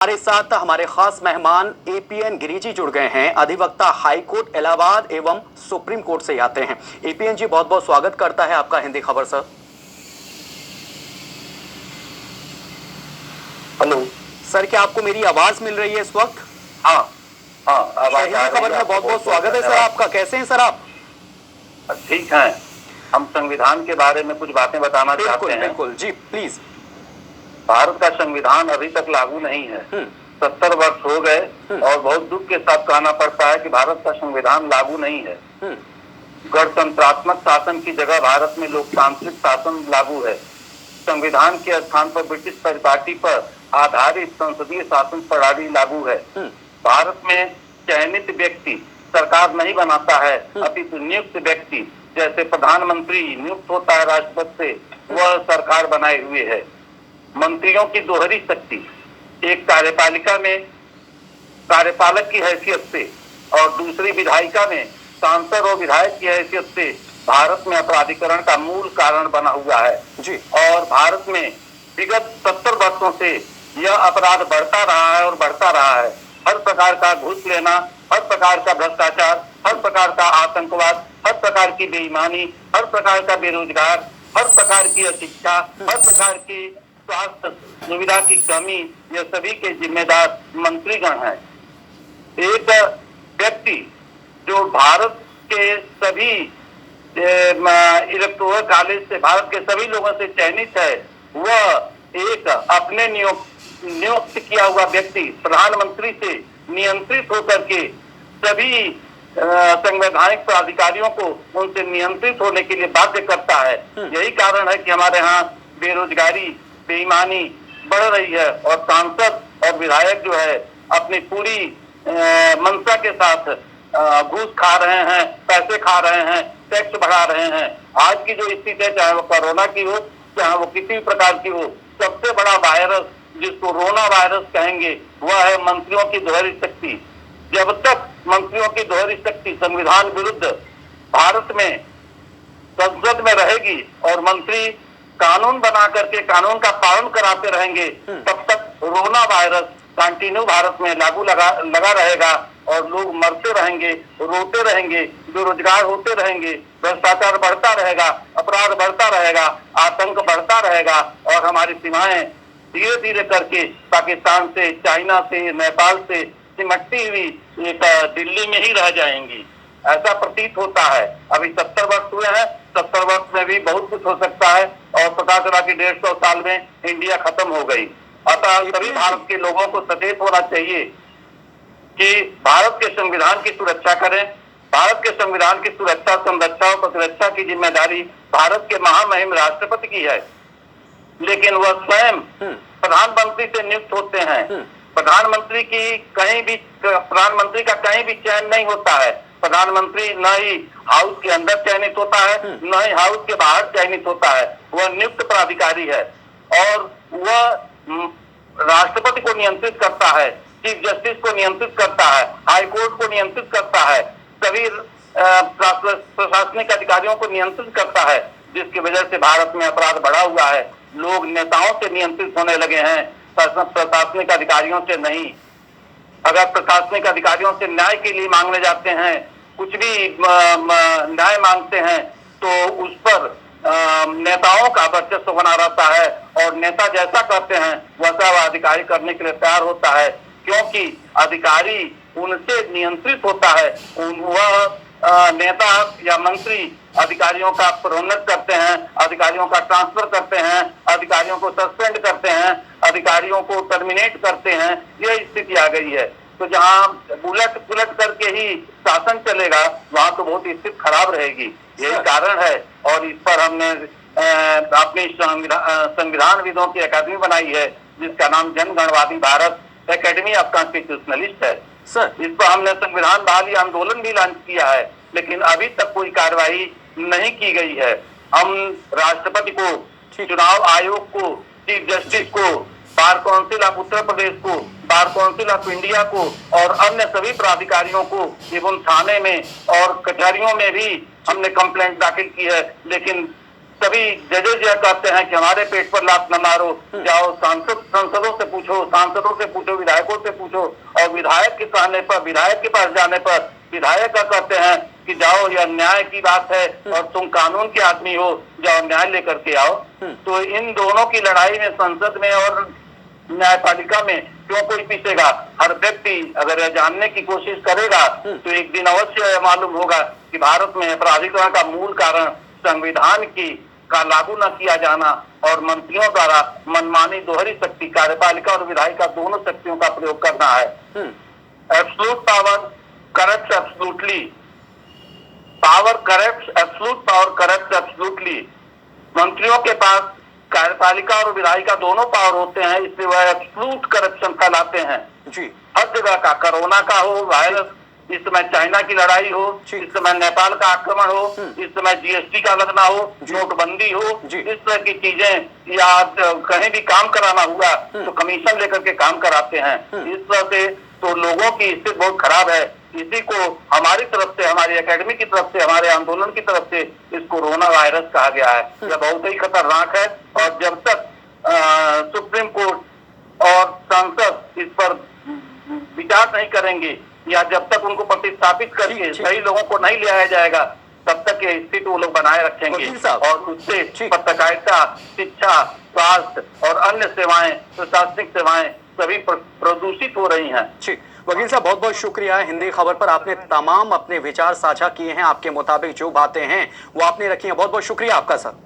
हमारे साथ हमारे खास मेहमान एपीएन गिरी जी जुड़ गए हैं। अधिवक्ता हाई कोर्ट इलाहाबाद एवं सुप्रीम कोर्ट से आते हैं। एपीएन जी बहुत बहुत स्वागत करता है आपका हिंदी खबर सर। हेलो सर, क्या आपको मेरी आवाज मिल रही है इस वक्त? हाँ हाँ, हिंदी खबर में बहुत बहुत स्वागत है सर आपका। कैसे हैं सर आप? ठीक है। हम संविधान के बारे में कुछ बातें बताना चाहते हैं। बिल्कुल जी, प्लीज। भारत का संविधान अभी तक लागू नहीं है। 70 वर्ष हो गए और बहुत दुख के साथ कहना पड़ता है कि भारत का संविधान लागू नहीं है। गणतंत्रात्मक शासन की जगह भारत में लोकतांत्रिक शासन लागू है। संविधान के स्थान पर ब्रिटिश परिपाटी पर आधारित संसदीय शासन प्रणाली लागू है। भारत में चयनित व्यक्ति सरकार नहीं बनाता है, अपितु नियुक्त व्यक्ति जैसे प्रधानमंत्री नियुक्त होता है राष्ट्रपति से, वह सरकार बनाए हुए है। मंत्रियों की दोहरी शक्ति, एक कार्यपालिका में कार्यपालक की हैसियत से और दूसरी विधायिका में सांसद और विधायक की हैसियत से भारत में अपराधीकरण का मूल कारण बना हुआ है जी। और भारत में विगत 70 वर्षों से यह अपराध बढ़ता रहा है और बढ़ता रहा है। हर प्रकार का घूस लेना, हर प्रकार का भ्रष्टाचार, हर प्रकार का आतंकवाद, हर प्रकार की बेईमानी, हर प्रकार का बेरोजगार, हर प्रकार की अशिक्षा, हर प्रकार की स्वास्थ्य सुविधा की कमी, यह सभी के जिम्मेदार मंत्रीगण हैं। एक व्यक्ति जो भारत के सभी इलेक्टोरल कॉलेज से, भारत के सभी लोगों से चयनित है, वह एक अपने नियुक्त किया हुआ व्यक्ति प्रधानमंत्री से नियंत्रित होकर के सभी संवैधानिक प्राधिकारियों को उनसे नियंत्रित होने के लिए बाध्य करता है। यही कारण है कि हमारे यहाँ बेरोजगारी, बेईमानी बढ़ रही है और सांसद और विधायक जो है अपनी पूरी मंशा के साथ घूस खा रहे हैं, पैसे खा रहे हैं, टैक्स बढ़ा रहे हैं। आज की जो स्थिति है, चाहे वो कोरोना की हो, चाहे वो किसी भी प्रकार की हो, सबसे बड़ा वायरस जिसको रोना वायरस कहेंगे, वह है मंत्रियों की दोहरी शक्ति। जब तक मंत्रियों की दोहरी शक्ति संविधान विरुद्ध भारत में संसद में रहेगी और मंत्री कानून बना करके कानून का पालन कराते रहेंगे, तब तक रोना वायरस कंटिन्यू भारत में लगा रहेगा और लोग मरते रहेंगे, रोते रहेंगे, बेरोजगार होते रहेंगे, भ्रष्टाचार बढ़ता रहेगा, अपराध बढ़ता रहेगा, आतंक बढ़ता रहेगा और हमारी सीमाएं धीरे धीरे करके पाकिस्तान से, चाइना से, नेपाल से सिमटती हुई एक दिल्ली में ही रह जाएंगी, ऐसा प्रतीत होता है। अभी 70 वर्ष हुए हैं, 70 वर्ष में भी बहुत कुछ हो सकता है और पता चला कि 150 साल में इंडिया खत्म हो गई। अतः सभी भारत के लोगों को सचेत होना चाहिए कि भारत के संविधान की सुरक्षा करें। भारत के संविधान की सुरक्षा, संरक्षा और प्रतिरक्षा की जिम्मेदारी भारत के महामहिम राष्ट्रपति की है, लेकिन वह स्वयं प्रधानमंत्री से नियुक्त होते हैं। प्रधानमंत्री का कहीं भी चयन नहीं होता है। प्रधानमंत्री न ही हाउस के अंदर चयनित होता है, न ही हाउस के बाहर चयनित होता है। वह नियुक्त प्राधिकारी है और वह राष्ट्रपति को नियंत्रित करता है, चीफ जस्टिस को नियंत्रित करता है, हाई कोर्ट को नियंत्रित करता है, सभी प्रशासनिक अधिकारियों को नियंत्रित करता है, जिसकी वजह से भारत में अपराध बढ़ा हुआ है। लोग नेताओं से नियंत्रित होने लगे हैं, प्रशासनिक अधिकारियों से नहीं। अगर प्रशासनिक अधिकारियों से न्याय के लिए मांगने जाते हैं, कुछ भी न्याय मांगते हैं, तो उस पर नेताओं का वर्चस्व बना रहता है और नेता जैसा करते हैं वैसा वह अधिकारी करने के लिए तैयार होता है, क्योंकि अधिकारी उनसे नियंत्रित होता है। वह नेता या मंत्री अधिकारियों का प्रोन्नत करते हैं, अधिकारियों का ट्रांसफर करते हैं, अधिकारियों को सस्पेंड करते हैं, अधिकारियों को टर्मिनेट करते हैं। यह स्थिति आ गई है। तो जहां उलट करके ही शासन चलेगा, वहां तो बहुत स्थिति खराब रहेगी। यही कारण है और इस पर हमने अपनी संविधानविदों की अकादमी बनाई है, जिसका नाम जनगणवादी भारत एकेडमी ऑफ कॉन्स्टिट्यूशनलिस्ट है। इस पर हमने संविधान बहाली आंदोलन भी लॉन्च किया है, लेकिन अभी तक कोई कार्रवाई नहीं की गई है। हम राष्ट्रपति को, चुनाव आयोग को, चीफ जस्टिस को, bar council of Uttar Pradesh को, बार काउंसिल ऑफ इंडिया को और अन्य सभी प्राधिकारियों को एवं थाने में और कचहरियों में भी हमने कंप्लेंट दाखिल की है, लेकिन सभी जजेज यह कहते हैं कि हमारे पेट पर लात न मारो, जाओ सांसदों से पूछो, विधायकों से पूछो, और विधायक के कहने पर, विधायक के पास जाने पर विधायक का कहते हैं कि जाओ, यह न्याय की बात है और तुम कानून के आदमी हो, जाओ न्याय लेकर के आओ। तो इन दोनों की लड़ाई में संसद में और न्यायपालिका में क्यों कोई पीछेगा? हर व्यक्ति अगर यह जानने की कोशिश करेगा तो एक दिन अवश्य मालूम होगा कि भारत में अपराधीकरण का मूल कारण संविधान का लागू न किया जाना और मंत्रियों द्वारा मनमानी दोहरी शक्ति, कार्यपालिका और विधायिका दोनों शक्तियों का प्रयोग करना है। Absolute power corrupts absolutely, absolute power corrupts absolutely. मंत्रियों के पास कार्यपालिका और विधायिका दोनों पावर होते हैं, इसलिए वह एब्सोल्यूट करप्शन फैलाते हैं जी। हर जगह का, कोरोना का हो, वायरस, इस समय चाइना की लड़ाई हो, इस समय नेपाल का आक्रमण हो, इस समय जीएसटी का लगना हो, नोटबंदी हो, इस तरह की चीजें, या कहीं भी काम कराना हुआ तो कमीशन लेकर के काम कराते हैं। इस तरह से तो लोगों की स्थिति बहुत खराब है। इसी को हमारी तरफ से, हमारी एकेडमी की तरफ से, हमारे आंदोलन की तरफ से इस कोरोना वायरस कहा गया है। यह बहुत ही खतरनाक है और जब तक सुप्रीम कोर्ट और संसद इस पर विचार नहीं करेंगे या जब तक उनको प्रतिस्थापित करके सही लोगों को नहीं ले आया जाएगा, तब तक ये स्थिति वो लोग बनाए रखेंगे और उससे पत्रकारिता, शिक्षा, स्वास्थ्य और अन्य सेवाएं, प्रशासनिक सेवाएं सभी प्रदूषित हो रही हैं। वकील साहब, बहुत बहुत शुक्रिया। हिंदी खबर पर आपने तमाम अपने विचार साझा किए हैं। आपके मुताबिक जो बातें हैं वो आपने रखी हैं। बहुत बहुत शुक्रिया आपका सर।